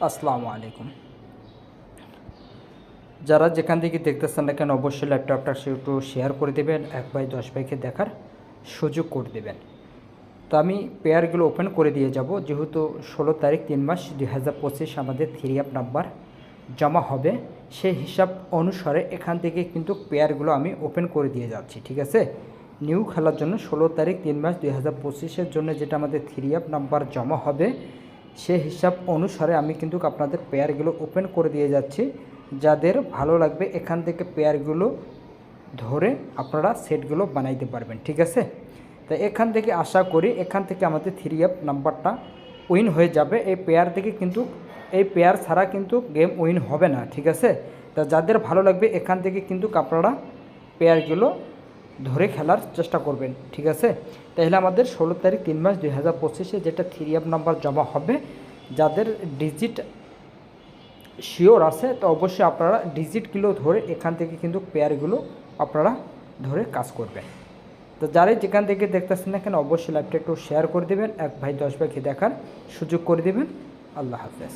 আসসালামু আলাইকুম। যারা যেখান থেকে দেখতেছেন না কেন অবশ্যই ল্যাপটপটা একটু শেয়ার করে দেবেন, 1 ভাই 10 ভাইকে দেখার সুযোগ করে দেবেন। তো আমি পেয়ারগুলো ওপেন করে দিয়ে যাব, যেহেতু 16 তারিখ 3 মাস 2025 আমাদের 3 অ্যাপ নাম্বার জমা হবে, সেই হিসাব অনুসারে এখান থেকে কিন্তু পেয়ারগুলো আমি ওপেন করে দিয়ে যাচ্ছি। ঠিক আছে, নিউ খেলার জন্য 16 তারিখ 3 মাস 2025-এর জন্য যেটা আমাদের 3 অ্যাপ নাম্বার জমা হবে, সে হিসাব অনুসারে আমি কিন্তু আপনাদের পেয়ারগুলো ওপেন করে দিয়ে যাচ্ছি। যাদের ভালো লাগবে এখান থেকে পেয়ারগুলো ধরে আপনারা সেটগুলো বানাইতে পারবেন। ঠিক আছে, তো এখান থেকে আশা করি এখান থেকে আমাদের 3 অ্যাপ নাম্বারটা উইন হয়ে যাবে। এই পেয়ার থেকে কিন্তু এই পেয়ার ছাড়া কিন্তু গেম উইন হবে না। ঠিক আছে, তা যাদের ভালো লাগবে এখান থেকে কিন্তু আপনারা পেয়ারগুলো ধরে খেলার চেষ্টা করবেন। ঠিক আছে, তাহলে আমাদের 16 তারিখ 3 মাস 2025-এ যেটা 3 অ্যাপ নাম্বার জমা হবে, যাদের ডিজিট শিওর আছে তো অবশ্যই আপনারা ডিজিটগুলো ধরে এখান থেকে কিন্তু পেয়ারগুলো আপনারা ধরে কাজ করবেন। তো যারাই যেখান থেকে দেখতেছেন না কেন অবশ্যই লাইভটা একটু শেয়ার করে দেবেন, 1 ভাই 10 ভাইকে দেখার সুযোগ করে দেবেন। আল্লাহ হাফেজ।